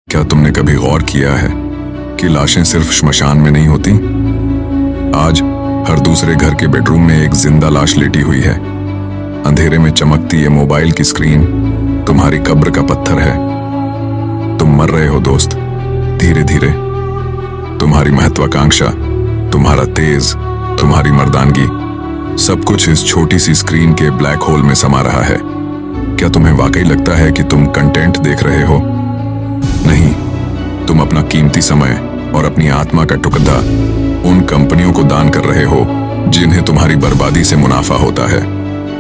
क्या तुमने कभी गौर किया है कि लाशें सिर्फ श्मशान में नहीं होती? आज हर दूसरे घर के बेडरूम में एक जिंदा लाश लेटी हुई है। अंधेरे में चमकती ये मोबाइल की स्क्रीन तुम्हारी कब्र का पत्थर है। तुम मर रहे हो दोस्त, धीरे धीरे। तुम्हारी महत्वाकांक्षा, तुम्हारा तेज, तुम्हारी मर्दानगी, सब कुछ इस छोटी सी स्क्रीन के ब्लैक होल में समा रहा है। क्या तुम्हें वाकई लगता है कि तुम कंटेंट देख रहे हो? नहीं, तुम अपना कीमती समय और अपनी आत्मा का टुकड़ा उन कंपनियों को दान कर रहे हो जिन्हें तुम्हारी बर्बादी से मुनाफा होता है।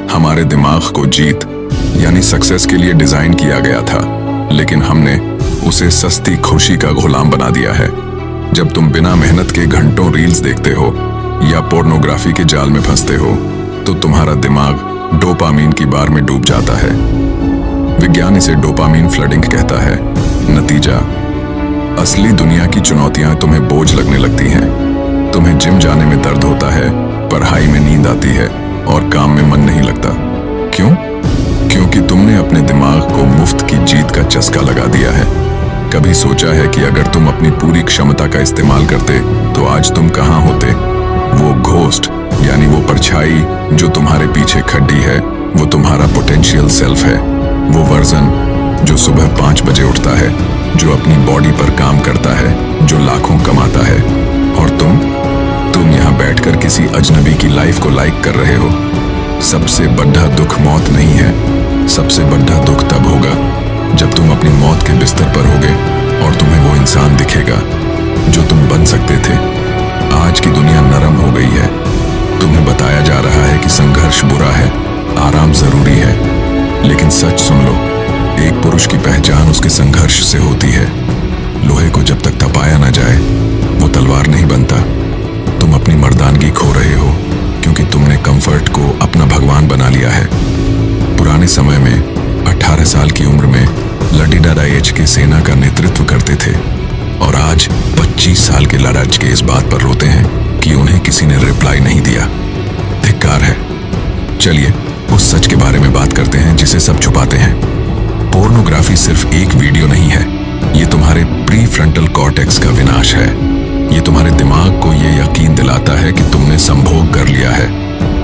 हमारे दिमाग को जीत यानी सक्सेस के लिए डिजाइन किया गया था, लेकिन हमने उसे सस्ती खुशी का गुलाम बना दिया है। जब तुम बिना मेहनत के घंटों रील्स देखते हो या पोर्नोग्राफी के जाल में फंसते हो, तो तुम्हारा दिमाग डोपामीन की बार में डूब जाता है। विज्ञान इसे डोपामीन फ्लडिंग कहता है। नतीजा, असली दुनिया की चुनौतियां तुम्हें बोझ लगने लगती हैं। तुम्हें जिम जाने में दर्द होता है, पढ़ाई में नींद आती है और काम में मन नहीं लगता। क्यों? क्योंकि तुमने अपने दिमाग को मुफ्त की जीत का चस्का लगा दिया है। कभी सोचा है कि अगर तुम अपनी पूरी क्षमता का इस्तेमाल करते तो आज तुम कहां होते? वो घोस्ट यानी वो परछाई जो तुम्हारे पीछे खड़ी है, वो तुम्हारा पोटेंशियल सेल्फ है। वो वर्जन जो सुबह 5 बजे उठता है, जो अपनी बॉडी पर काम करता है, जो लाखों कमाता है। और तुम यहाँ बैठकर किसी अजनबी की लाइफ को लाइक कर रहे हो। सबसे बड़ा दुख मौत नहीं है, सबसे बड़ा दुख तब होगा जब तुम अपनी मौत के बिस्तर पर होगे और तुम्हें वो इंसान दिखेगा जो तुम बन सकते थे। आज की दुनिया नरम हो गई है। तुम्हें बताया जा रहा है कि संघर्ष बुरा है, आराम जरूरी है, लेकिन सच सुन लो, एक पुरुष की पहचान उसके संघर्ष से होती है। लोहे को जब तक तपाया ना जाए वो तलवार नहीं बनता। तुम अपनी मर्दानगी खो रहे हो क्योंकि तुमने कंफर्ट को अपना भगवान बना लिया है। पुराने समय में 18 साल की उम्र में लडीडाडा एज के सेना का नेतृत्व करते थे और आज 25 साल के लड़ाज के इस बात पर रोते हैं कि उन्हें किसी ने रिप्लाई नहीं दिया। धिक्कार है। चलिए उस सच के बारे में बात करते हैं जिसे सब छुपाते हैं। पोर्नोग्राफी सिर्फ एक वीडियो नहीं है, ये तुम्हारे प्री फ्रंटल कॉर्टेक्स का विनाश है। ये तुम्हारे दिमाग को ये यकीन दिलाता है कि तुमने संभोग कर लिया है,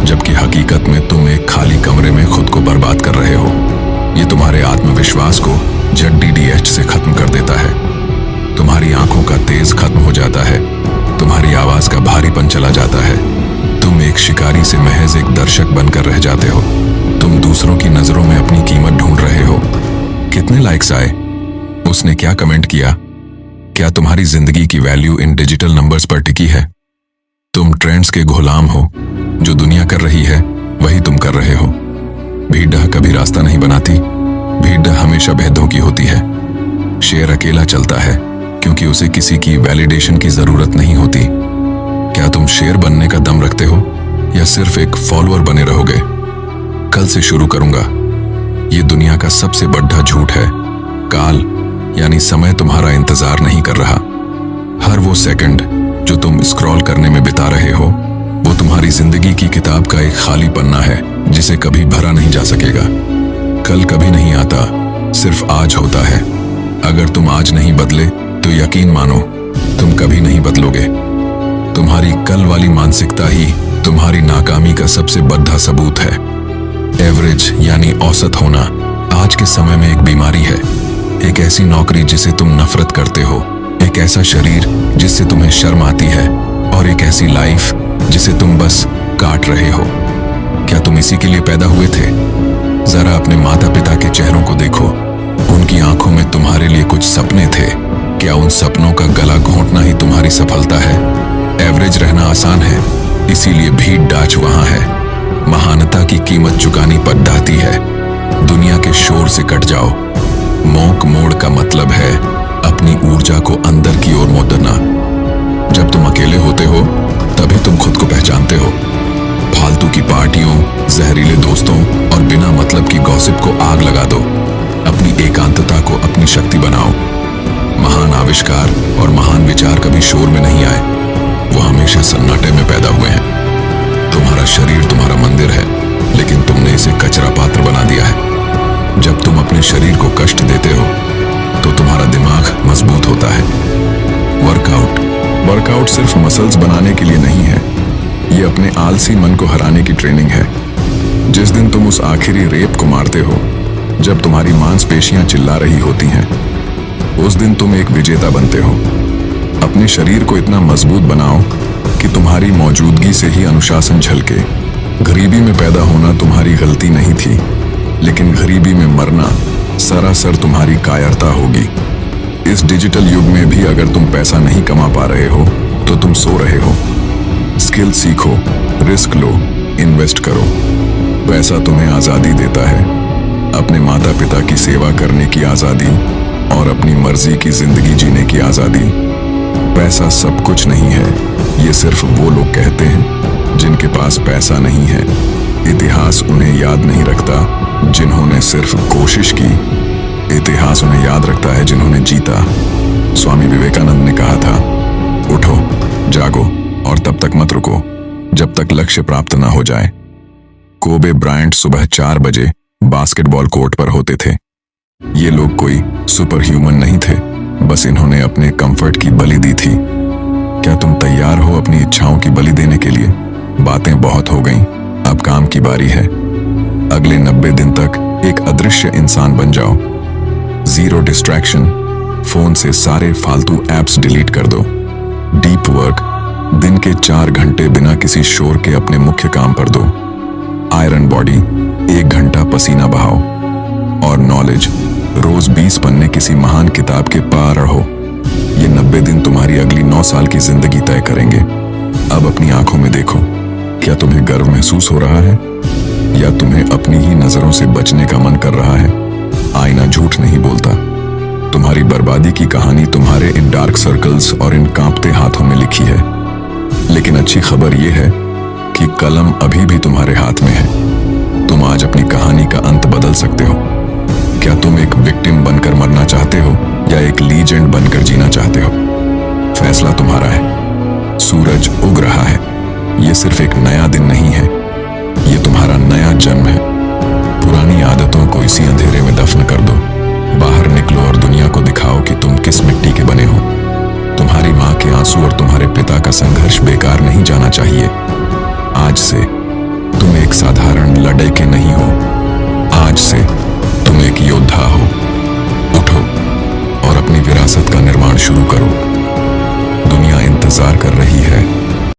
जबकि हकीकत में तुम एक खाली कमरे में खुद को बर्बाद कर रहे हो। ये तुम्हारे आत्मविश्वास को ZDDH से खत्म कर देता है। तुम्हारी आंखों का तेज खत्म हो जाता है, तुम्हारी आवाज का भारीपन चला जाता है। तुम एक शिकारी से महज एक दर्शक बनकर रह जाते हो। तुम दूसरों की नजरों में अपनी कीमत ढूंढ रहे हो। कितने लाइक्स आए? उसने क्या कमेंट किया? क्या तुम्हारी जिंदगी की वैल्यू इन डिजिटल नंबर्स पर टिकी है? तुम ट्रेंड्स के गुलाम हो। जो दुनिया कर रही है वही तुम कर रहे हो। भीड़ कभी रास्ता नहीं बनाती, भीड़ हमेशा भेदों की होती है। शेर अकेला चलता है क्योंकि उसे किसी की वैलिडेशन की जरूरत नहीं होती। क्या तुम शेर बनने का दम रखते हो या सिर्फ एक फॉलोअर बने रहोगे? कल से शुरू करूंगा। ये दुनिया का सबसे बड़ा झूठ है। काल यानी समय तुम्हारा इंतजार नहीं कर रहा। हर वो सेकंड जो तुम स्क्रॉल करने में बिता रहे हो, वो तुम्हारी जिंदगी की किताब का एक खाली पन्ना है जिसे कभी भरा नहीं जा सकेगा। कल कभी नहीं आता, सिर्फ आज होता है। अगर तुम आज नहीं बदले तो यकीन मानो तुम कभी नहीं बदलोगे। तुम्हारी कल वाली मानसिकता ही तुम्हारी नाकामी का सबसे बड़ा सबूत है। एवरेज यानी औसत होना आज के समय में एक बीमारी है। एक ऐसी नौकरी जिसे तुम नफरत करते हो, एक ऐसा शरीर जिससे तुम्हें शर्म आती है और एक ऐसी लाइफ जिसे तुम बस काट रहे हो। क्या तुम इसी के लिए पैदा हुए थे? जरा अपने माता पिता के चेहरों को देखो। उनकी आंखों में तुम्हारे लिए कुछ सपने थे। क्या उन सपनों का गला घोंटना ही तुम्हारी सफलता है? एवरेज रहना आसान है, इसीलिए भीड़ डाच वहां है। महानता की कीमत चुकानी पड़ती है। दुनिया के शोर से कट जाओ। मोक मोड़ का मतलब है अपनी ऊर्जा को अंदर की ओर मोड़ना। जब तुम अकेले होते हो तभी तुम खुद को पहचानते हो। फालतू की पार्टियों, जहरीले दोस्तों और बिना मतलब की गॉसिप को आग लगा दो। अपनी एकांतता को अपनी शक्ति बनाओ। महान आविष्कार और महान विचार कभी शोर में नहीं आए, वो हमेशा सन्नाटे में पैदा हुए हैं। तुम्हारा शरीर तुम्हारा मंदिर है, लेकिन तुमने इसे कचरा पात्र बना दिया है। जब तुम अपने शरीर को कष्ट देते हो तो तुम्हारा दिमाग मजबूत वर्कआउट सिर्फ मसल्स बनाने के लिए नहीं है, ये अपने आलसी मन को हराने की ट्रेनिंग है। जिस दिन तुम उस आखिरी रेप को मारते हो, जब तुम्हारी मांसपेशियां चिल्ला रही होती हैं, उस दिन तुम एक विजेता बनते हो। अपने शरीर को इतना मजबूत बनाओ कि तुम्हारी मौजूदगी से ही अनुशासन झलके। गरीबी में पैदा होना तुम्हारी गलती नहीं थी, लेकिन गरीबी में मरना सरासर तुम्हारी कायरता होगी। इस डिजिटल युग में भी अगर तुम पैसा नहीं कमा पा रहे हो तो तुम सो रहे हो। स्किल सीखो, रिस्क लो, इन्वेस्ट करो। पैसा तुम्हें आजादी देता है, अपने माता पिता की सेवा करने की आजादी और अपनी मर्जी की जिंदगी जीने की आजादी। पैसा सब कुछ नहीं है, ये सिर्फ वो लोग कहते हैं जिनके पास पैसा नहीं है। इतिहास उन्हें याद नहीं रखता जिन्होंने सिर्फ कोशिश की, इतिहास उन्हें याद रखता है जिन्होंने जीता। स्वामी विवेकानंद ने कहा था, उठो, जागो और तब तक मत रुको जब तक लक्ष्य प्राप्त ना हो जाए। कोबे ब्रायंट सुबह 4 बजे बास्केटबॉल कोर्ट पर होते थे। ये लोग कोई सुपर ह्यूमन नहीं थे, बस इन्होंने अपने कंफर्ट की बलि दी थी। क्या तुम तैयार हो अपनी इच्छाओं की बलि देने के लिए? बातें बहुत हो गईं, अब काम की बारी है। अगले 90 दिन तक एक अदृश्य इंसान बन जाओ। 0 डिस्ट्रैक्शन, फोन से सारे फालतू एप्स डिलीट कर दो। डीप वर्क, दिन के 4 घंटे बिना किसी शोर के अपने मुख्य काम पर दो। आयरन बॉडी, 1 घंटा पसीना बहाओ। और नॉलेज, रोज 20 पन्ने किसी महान किताब के पार रहो। ये 90 दिन तुम्हारी अगली 9 साल की जिंदगी तय करेंगे। अब अपनी आंखों में देखो, क्या तुम्हें गर्व महसूस हो रहा है या तुम्हें अपनी ही नजरों से बचने का मन कर रहा है? आईना झूठ नहीं बोलता। तुम्हारी बर्बादी की कहानी तुम्हारे इन डार्क सर्कल्स और इन कांपते हाथों में लिखी है। लेकिन अच्छी खबर यह है कि कलम अभी भी तुम्हारे हाथ में है। तुम आज अपनी कहानी का अंत बदल सकते हो। क्या तुम एक विक्टिम बनकर मरना चाहते हो या एक लीजेंड बनकर जीना चाहते हो? फैसला तुम्हारा है। सूरज उग रहा है। ये सिर्फ एक नया दिन नहीं है, ये तुम्हारा नया जन्म है। पुरानी आदतों को इसी अंधेरे में दफन कर दो। बाहर निकलो और दुनिया को दिखाओ कि तुम किस मिट्टी के बने हो। तुम्हारी माँ के आंसू और तुम्हारे पिता का संघर्ष बेकार नहीं जाना चाहिए। आज से तुम एक साधारण लड़के नहीं हो, आज से तुम एक योद्धा हो। उठो और अपनी विरासत का निर्माण शुरू करो। दुनिया इंतजार कर रही है